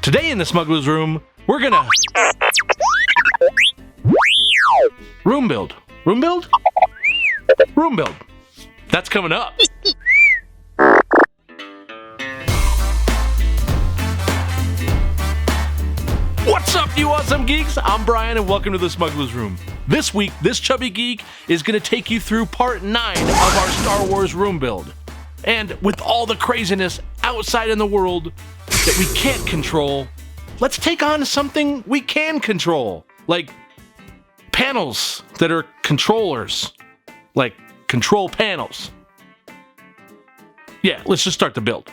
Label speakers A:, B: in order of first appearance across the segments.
A: Today in the Smuggler's Room, we're gonna room build. Room build? Room build. That's coming up. What's up, you awesome geeks? I'm Brian, and welcome to the Smuggler's Room. This week, this chubby geek is going to take you through part 9 of our Star Wars room build. And with all the craziness outside in the world that we can't control, let's take on something we can control. Like panels that are controllers. Like control panels. Yeah, let's just start the build.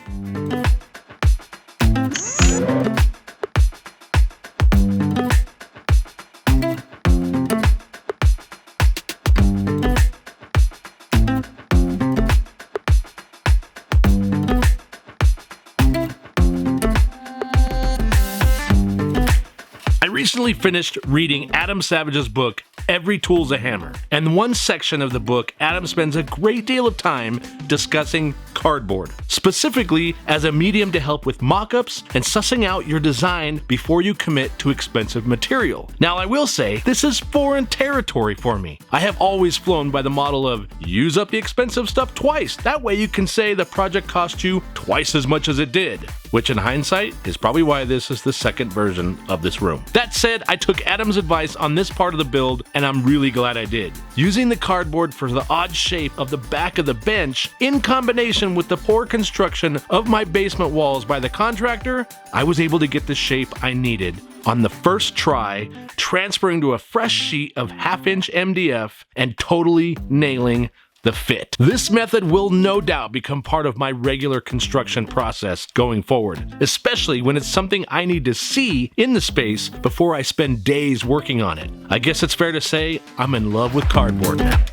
A: I recently finished reading Adam Savage's book, Every Tool's a Hammer. And in one section of the book, Adam spends a great deal of time discussing cardboard, specifically as a medium to help with mock-ups and sussing out your design before you commit to expensive material. Now, I will say, this is foreign territory for me. I have always flown by the model of use up the expensive stuff twice. That way you can say the project cost you twice as much as it did, which in hindsight is probably why this is the second version of this room. That said, I took Adam's advice on this part of the build, and I'm really glad I did. Using the cardboard for the odd shape of the back of the bench, in combination with the poor construction of my basement walls by the contractor, I was able to get the shape I needed on the first try, transferring to a fresh sheet of 1/2-inch MDF and totally nailing the fit. This method will no doubt become part of my regular construction process going forward, especially when it's something I need to see in the space before I spend days working on it. I guess it's fair to say I'm in love with cardboard now.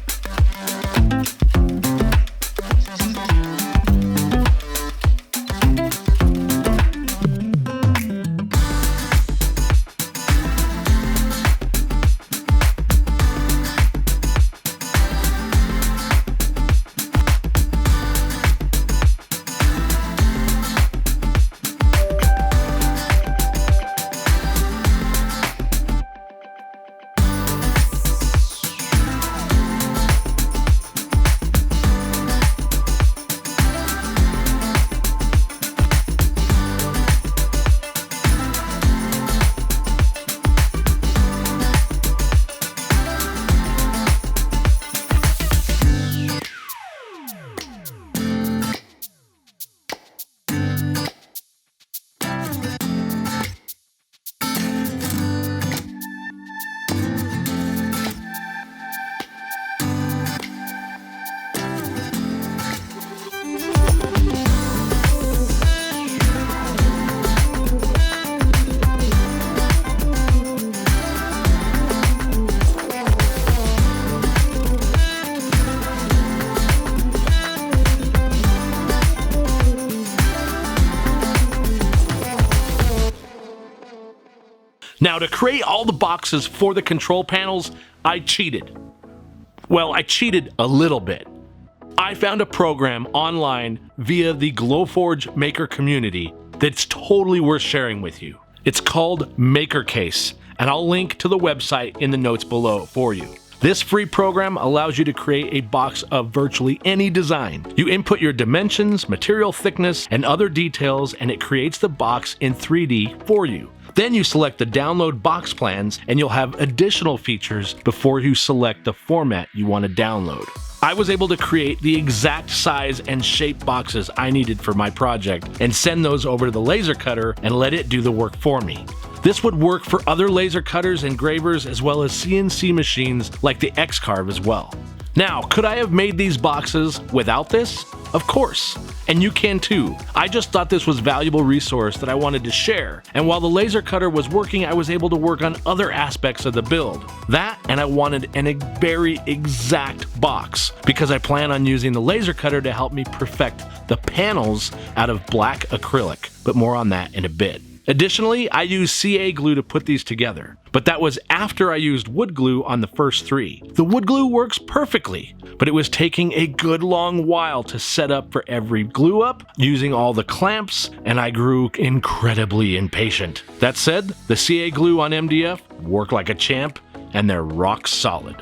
A: Now, to create all the boxes for the control panels, I cheated. Well, I cheated a little bit. I found a program online via the Glowforge maker community that's totally worth sharing with you. It's called MakerCase, and I'll link to the website in the notes below for you. This free program allows you to create a box of virtually any design. You input your dimensions, material thickness, and other details, and it creates the box in 3D for you. Then you select the download box plans, and you'll have additional features before you select the format you want to download. I was able to create the exact size and shape boxes I needed for my project and send those over to the laser cutter and let it do the work for me. This would work for other laser cutters, engravers, as well as CNC machines like the X-Carve as well. Now, could I have made these boxes without this? Of course, and you can too. I just thought this was a valuable resource that I wanted to share, and while the laser cutter was working, I was able to work on other aspects of the build. That, and I wanted a very exact box, because I plan on using the laser cutter to help me perfect the panels out of black acrylic, but more on that in a bit. Additionally, I used CA glue to put these together, but that was after I used wood glue on the first 3. The wood glue works perfectly, but it was taking a good long while to set up for every glue up, using all the clamps, and I grew incredibly impatient. That said, the CA glue on MDF worked like a champ, and they're rock solid.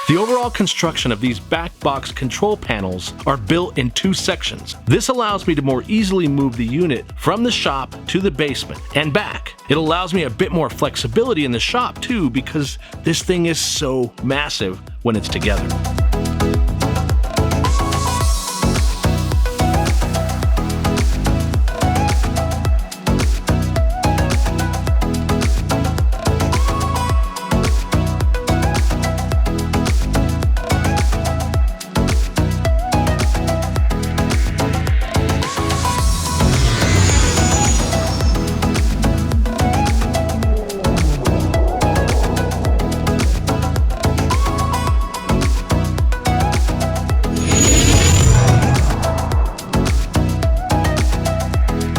A: The overall construction of these back box control panels are built in 2 sections. This allows me to more easily move the unit from the shop to the basement and back. It allows me a bit more flexibility in the shop too, because this thing is so massive when it's together.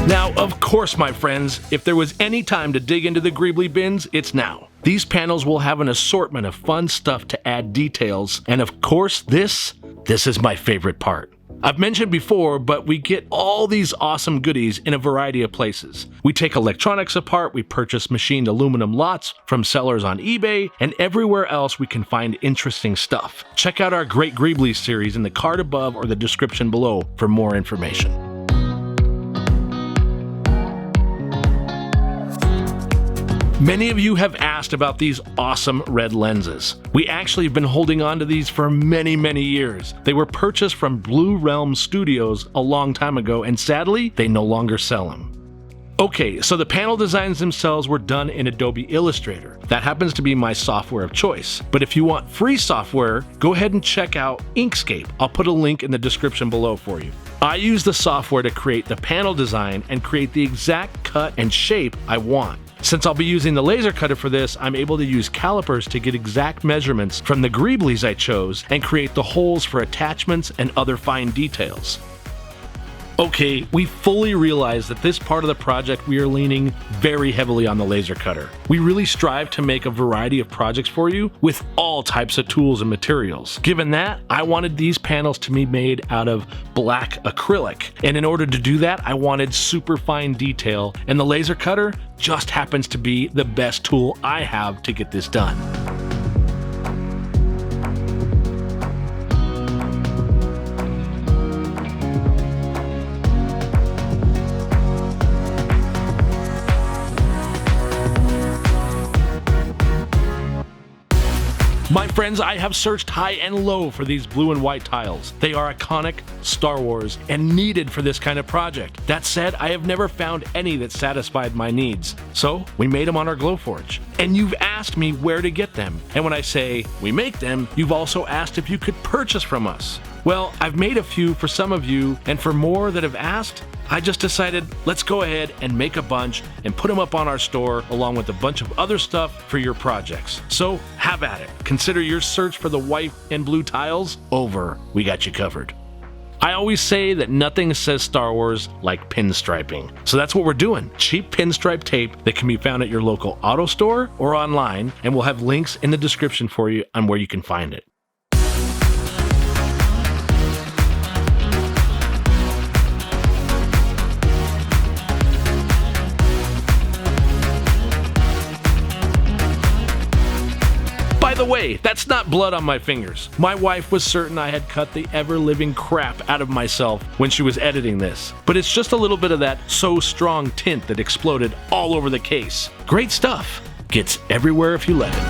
A: Now, of course, my friends, if there was any time to dig into the Greeblie bins, it's now. These panels will have an assortment of fun stuff to add details, and of course, this is my favorite part. I've mentioned before, but we get all these awesome goodies in a variety of places. We take electronics apart, we purchase machined aluminum lots from sellers on eBay, and everywhere else we can find interesting stuff. Check out our Great Greeblies series in the card above or the description below for more information. Many of you have asked about these awesome red lenses. We actually have been holding on to these for many years. They were purchased from Blue Realm Studios a long time ago, and sadly, they no longer sell them. Okay, so the panel designs themselves were done in Adobe Illustrator. That happens to be my software of choice. But if you want free software, go ahead and check out Inkscape. I'll put a link in the description below for you. I use the software to create the panel design and create the exact cut and shape I want. Since I'll be using the laser cutter for this, I'm able to use calipers to get exact measurements from the Greeblies I chose and create the holes for attachments and other fine details. Okay, we fully realize that this part of the project we are leaning very heavily on the laser cutter. We really strive to make a variety of projects for you with all types of tools and materials. Given that, I wanted these panels to be made out of black acrylic, and in order to do that, I wanted super fine detail, and the laser cutter just happens to be the best tool I have to get this done. My friends, I have searched high and low for these blue and white tiles. They are iconic, Star Wars, and needed for this kind of project. That said, I have never found any that satisfied my needs. So, we made them on our Glowforge. And you've asked me where to get them. And when I say we make them, you've also asked if you could purchase from us. Well, I've made a few for some of you, and for more that have asked, I just decided let's go ahead and make a bunch and put them up on our store along with a bunch of other stuff for your projects. So have at it. Consider your search for the white and blue tiles over. We got you covered. I always say that nothing says Star Wars like pinstriping. So that's what we're doing. Cheap pinstripe tape that can be found at your local auto store or online, and we'll have links in the description for you on where you can find it. By the way, that's not blood on my fingers. My wife was certain I had cut the ever-living crap out of myself when she was editing this. But it's just a little bit of that So Strong tint that exploded all over the case. Great stuff. Gets everywhere if you let it.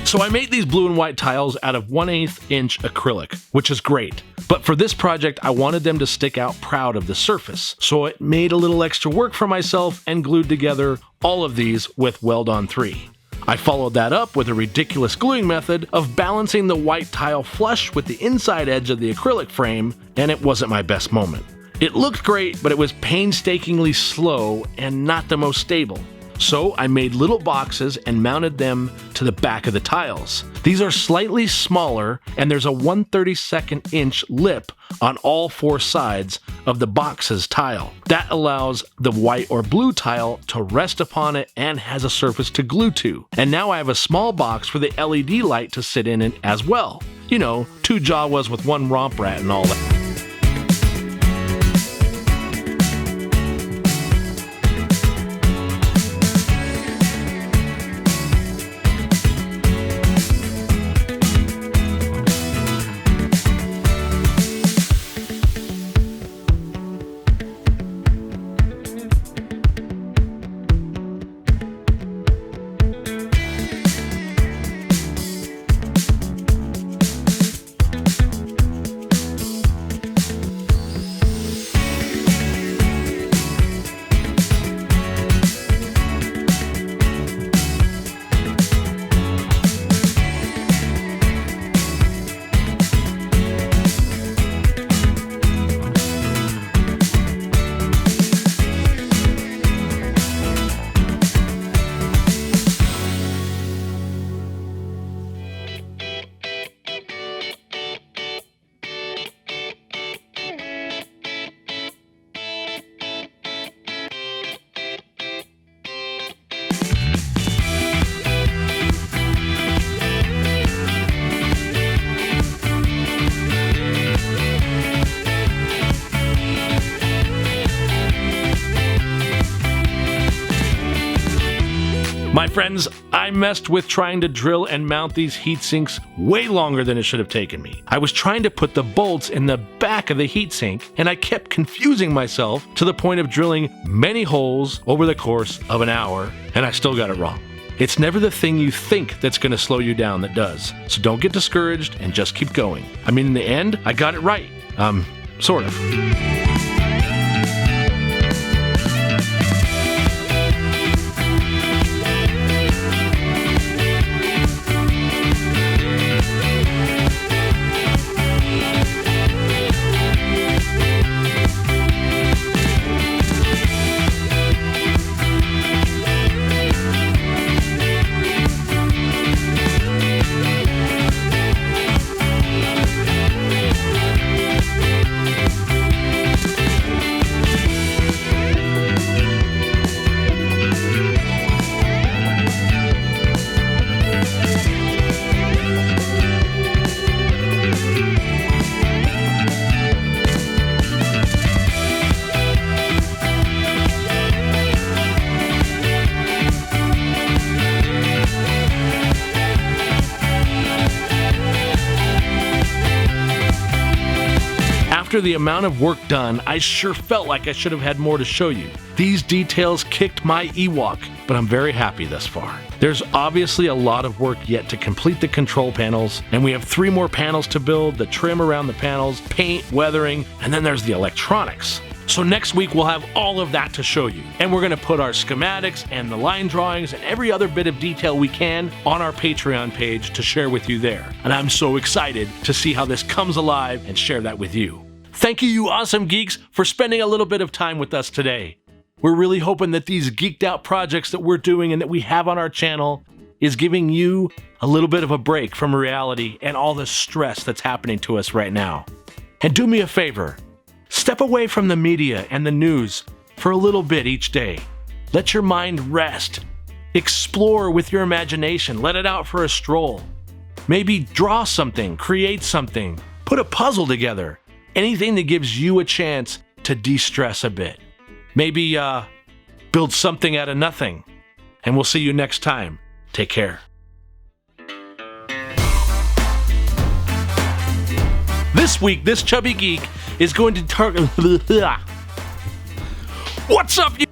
A: So I made these blue and white tiles out of 1/8 inch acrylic, which is great. But for this project, I wanted them to stick out proud of the surface. So it made a little extra work for myself and glued together all of these with Weld-On 3. I followed that up with a ridiculous gluing method of balancing the white tile flush with the inside edge of the acrylic frame, and it wasn't my best moment. It looked great, but it was painstakingly slow and not the most stable. So I made little boxes and mounted them to the back of the tiles. These are slightly smaller, and there's a 1/32 inch lip on all 4 sides of the box's tile. That allows the white or blue tile to rest upon it and has a surface to glue to. And now I have a small box for the LED light to sit in it as well. You know, 2 Jawas with 1 romp rat and all that. My friends, I messed with trying to drill and mount these heat sinks way longer than it should have taken me. I was trying to put the bolts in the back of the heat sink, and I kept confusing myself to the point of drilling many holes over the course of an hour, and I still got it wrong. It's never the thing you think that's going to slow you down that does. So don't get discouraged and just keep going. I mean, in the end, I got it right. Sort of. After the amount of work done, I sure felt like I should have had more to show you. These details kicked my Ewok, but I'm very happy thus far. There's obviously a lot of work yet to complete the control panels, and we have 3 more panels to build, the trim around the panels, paint, weathering, and then there's the electronics. So next week we'll have all of that to show you, and we're going to put our schematics and the line drawings and every other bit of detail we can on our Patreon page to share with you there. And I'm so excited to see how this comes alive and share that with you. Thank you, you awesome geeks, for spending a little bit of time with us today. We're really hoping that these geeked out projects that we're doing and that we have on our channel is giving you a little bit of a break from reality and all the stress that's happening to us right now. And do me a favor, step away from the media and the news for a little bit each day. Let your mind rest. Explore with your imagination. Let it out for a stroll. Maybe draw something, create something, put a puzzle together. Anything that gives you a chance to de-stress a bit. Maybe build something out of nothing. And we'll see you next time. Take care. This week, this chubby geek is going to target... What's up, you...